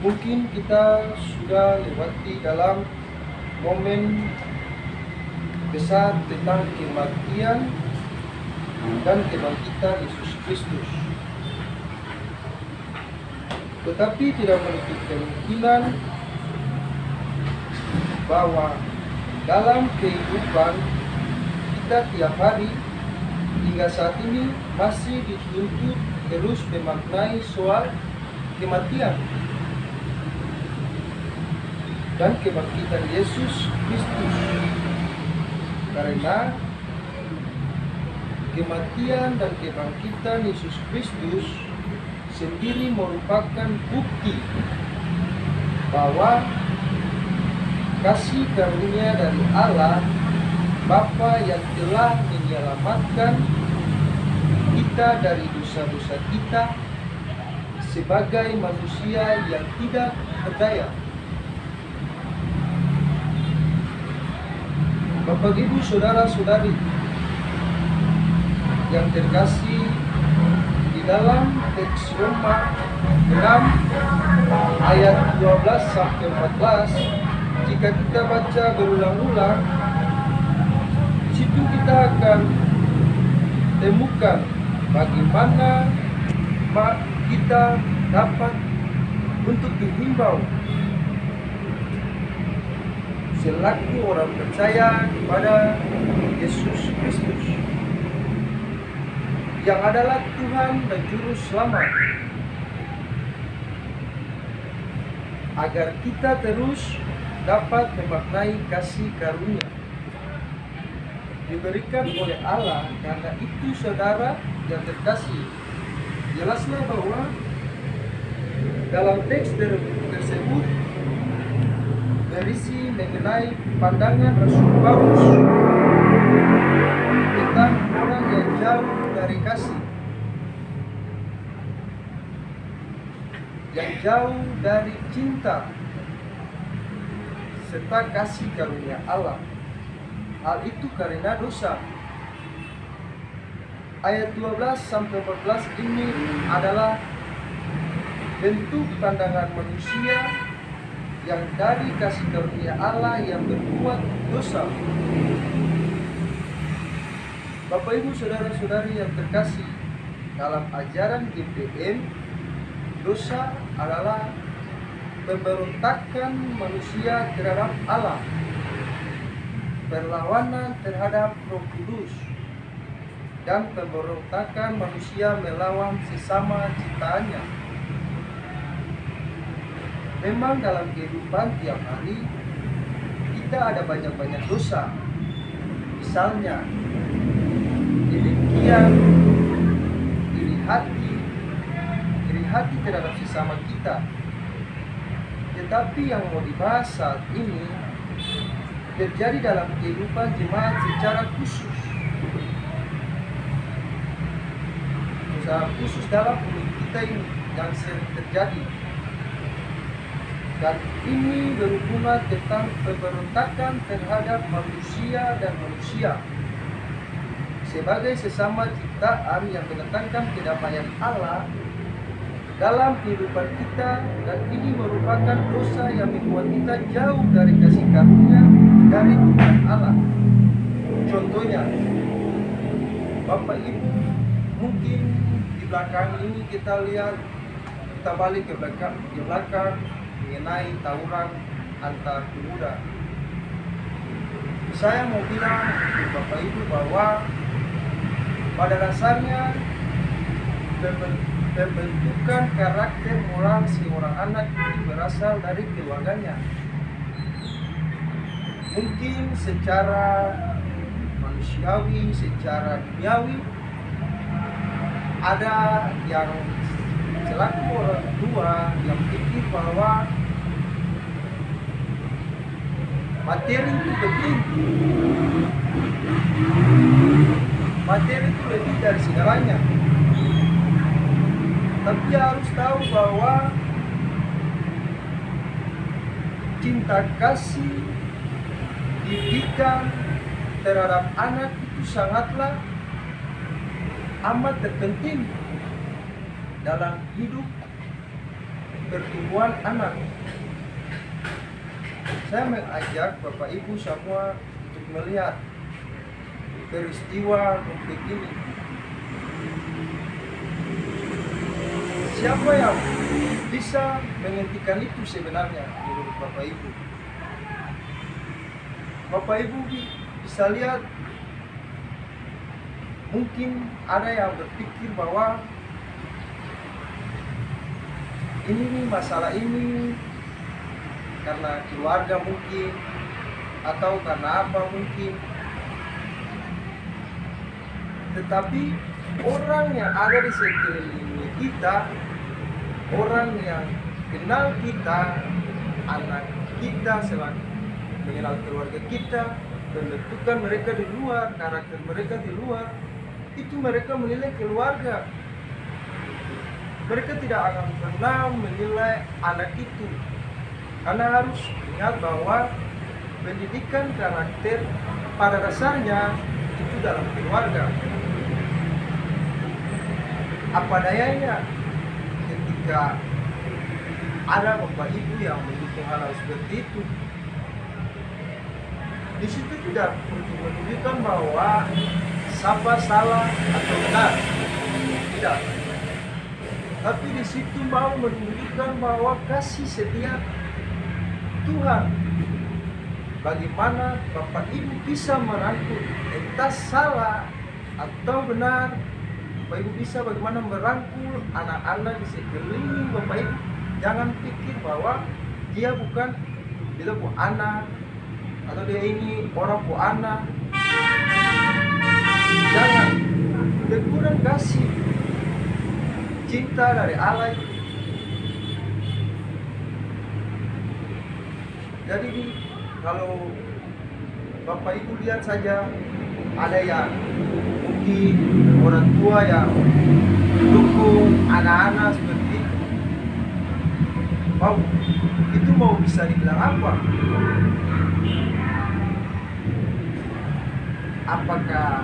Mungkin kita sudah lewati dalam momen besar tentang kematian dan kebangkitan Yesus Kristus. Tetapi tidak menutup kemungkinan bahwa dalam kehidupan kita tiap hari hingga saat ini masih dituntut terus memaknai soal kematian dan kebangkitan Yesus Kristus, karena kematian dan kebangkitan Yesus Kristus sendiri merupakan bukti bahwa kasih karunia dari Allah Bapa yang telah menyelamatkan kita dari dosa-dosa kita sebagai manusia yang tidak berdaya. Bapak Ibu Saudara-saudari yang terkasih, di dalam teks Roma 6 ayat 12 sampai 14, jika kita baca berulang-ulang, di situ kita akan temukan bagaimana kita dapat untuk dihimbau selaku orang percaya kepada Yesus Kristus yang adalah Tuhan dan Juru Selamat, agar kita terus dapat memaknai kasih karunia diberikan oleh Allah. Karena itu saudara yang terkasih, jelaslah bahwa dalam teks tersebut berisi mengenai pandangan Rasul Paulus tentang orang yang jauh dari kasih, yang jauh dari cinta serta kasih karunia Allah. Hal itu karena dosa. Ayat 12 sampai 14 ini adalah bentuk pandangan manusia yang dari kasih karunia Allah yang berbuat dosa. Bapak Ibu Saudara-saudari yang terkasih, dalam ajaran GPM, dosa adalah pemberontakan manusia terhadap Allah, perlawanan terhadap Roh Kudus, dan pemberontakan manusia melawan sesama ciptaannya. Memang dalam kehidupan tiap hari kita ada banyak-banyak dosa. Misalnya kedengkian, iri hati terhadap sesama kita. Tetapi yang mau dibahas saat ini terjadi dalam kehidupan jemaat secara khusus. Secara khusus dalam hidup kita ini yang sering terjadi. Dan ini berhubungan tentang pemberontakan terhadap manusia dan manusia sebagai sesama ciptaan yang mendatangkan kedamaian Allah dalam kehidupan kita, dan ini merupakan dosa yang membuat kita jauh dari kasih karunia dari Tuhan Allah. Contohnya, Bapak Ibu, mungkin di belakang ini kita lihat, kita balik ke belakang mengenai tawuran antar pemuda. Saya mau bilang ke Bapak Ibu bahwa pada dasarnya pembentukan karakter moral seorang anak itu berasal dari keluarganya. Mungkin secara manusiawi, secara duniawi, ada yang selaku orang tua yang pikir bahwa materi itu penting, materi itu lebih dari segalanya. Tapi harus tahu bahwa cinta kasih, didikan terhadap anak itu sangatlah amat terpenting dalam hidup pertumbuhan anak. Saya mengajak Bapak Ibu semua untuk melihat peristiwa konflik ini. Siapa yang bisa menghentikan itu sebenarnya menurut Bapak Ibu? Bapak Ibu bisa lihat, mungkin ada yang berpikir bahwa ini nih masalah ini karena keluarga mungkin, atau karena apa mungkin. Tetapi orang yang ada di sekeliling kita, orang yang kenal kita, anak kita selalu mengenal keluarga kita, menentukan mereka di luar, karakter mereka di luar, itu mereka menilai keluarga. Mereka tidak akan pernah menilai anak itu, karena harus ingat bahwa pendidikan karakter pada dasarnya itu dalam keluarga. Apa dayanya ketika ada Bapak Ibu yang mendukung hal seperti itu. Di situ tidak untuk menunjukkan bahwa siapa salah atau benar, tidak. Tapi di situ mau menunjukkan bahwa kasih setia Tuhan. Bagaimana Bapak Ibu bisa merangkul, entah salah atau benar. Bapak Ibu bisa bagaimana merangkul anak-anak di sekeliling Bapak Ibu. Jangan pikir bahwa dia bukan anak, atau dia ini orang bu anak. Jangan, kurang kasih cinta dari Allah. Jadi kalau Bapak Ibu lihat saja, ada yang mungkin orang tua yang dukung anak-anak seperti itu. Itu mau bisa dibilang apa? Apakah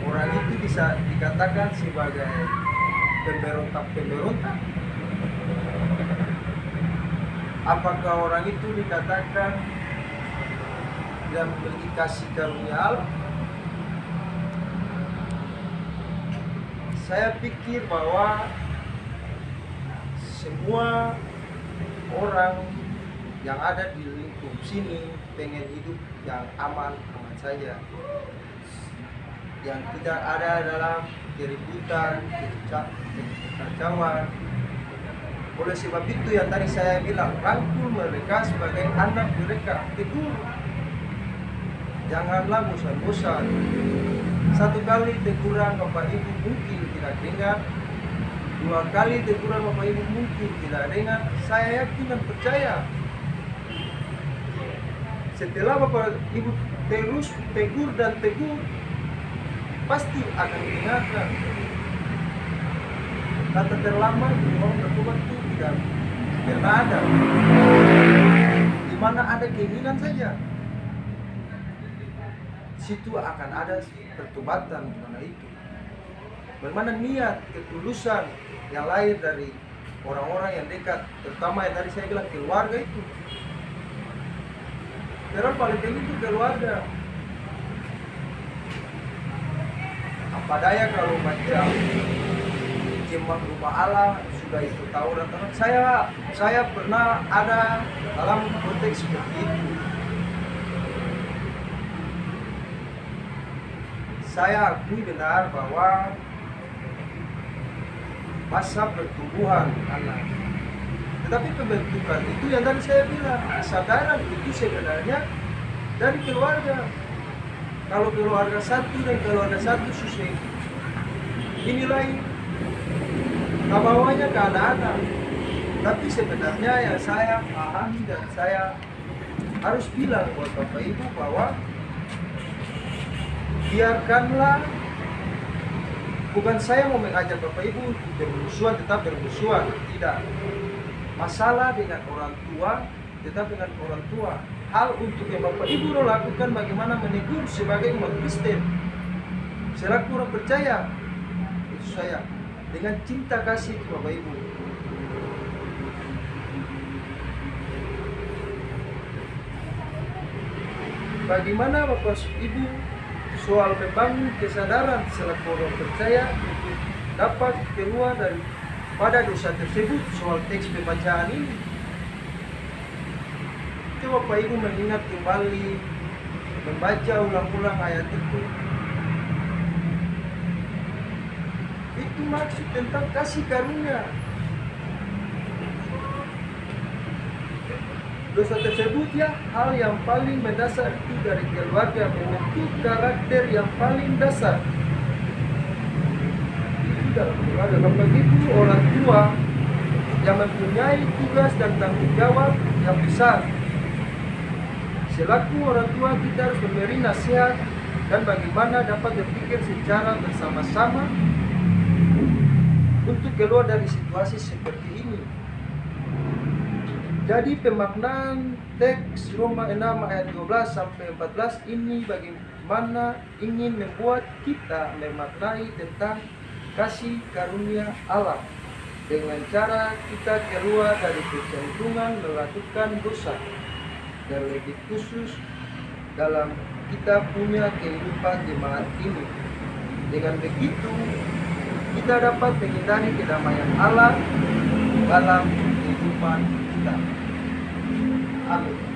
orang itu bisa dikatakan sebagai pemberontak? Apakah orang itu dikatakan tidak memiliki kasih karunia Allah? Saya pikir bahwa semua orang yang ada di lingkup sini pengen hidup yang aman saja, yang tidak ada dalam keributan, kekacauan. Oleh sebab itu yang tadi saya bilang, rangkul mereka sebagai anak mereka, tegur. Janganlah bosan-bosan. Satu kali teguran Bapak Ibu mungkin tidak dengar, dua kali teguran Bapak Ibu mungkin tidak dengar. Saya yakin dan percaya, setelah Bapak Ibu terus tegur dan tegur, pasti akan didengarkan. Kata terlambat orang bertobat itu tidak pernah ada. Di mana ada keinginan saja, situ akan ada pertobatan. Mana itu? Bagaimana niat ketulusan yang lahir dari orang-orang yang dekat, terutama yang tadi saya bilang keluarga itu. Karena paling penting itu keluarga. Apa daya kalau macam jemaat rumah Allah sudah itu tahu dan saya pernah ada dalam konteks seperti itu. Saya akui benar bahwa masa pertumbuhan anak, tetapi pembentukan itu yang tadi saya bilang, kesadaran itu sebenarnya dari keluarga. Kalau keluarga satu dan keluarga satu sesuai dinilai bawahnya ke anak-anak. Tapi sebenarnya yang saya pahami dan saya harus bilang buat Bapak Ibu bahwa biarkanlah, bukan saya mau mengajak Bapak Ibu untuk bermusuhan, tetap bermusuhan, tidak. Masalah dengan orang tua, tetap dengan orang tua. Hal untuk yang Bapak Ibu lakukan bagaimana menegur sebagai umat Kristen, selaku orang percaya, itu saya. dengan cinta kasih Bapak Ibu. Bagaimana Bapak Ibu soal membangun kesadaran selaku orang percaya untuk dapat keluar daripada dosa tersebut soal teks pembacaan ini? Coba Bapak Ibu mengingat kembali, membaca ulang-ulang ayat itu. Itu maksud tentang kasih karunia. Dosa tersebut ya hal yang paling mendasar itu dari keluarga, membentuk karakter yang paling dasar. Itu dalam keluarga. Karena begitu orang tua yang mempunyai tugas dan tanggung jawab yang besar. Selaku orang tua kita harus memberi nasihat dan bagaimana dapat berpikir secara bersama-sama untuk keluar dari situasi seperti ini. Jadi pemaknaan teks Roma 6 ayat 12 sampai 14 ini bagaimana ingin membuat kita memaknai tentang kasih karunia Allah dengan cara kita keluar dari kecenderungan melakukan dosa, dan lebih khusus dalam kita punya kehidupan jemaat ini. Dengan begitu kita dapat menghindari kedamaian Allah dalam kehidupan kita. Amin.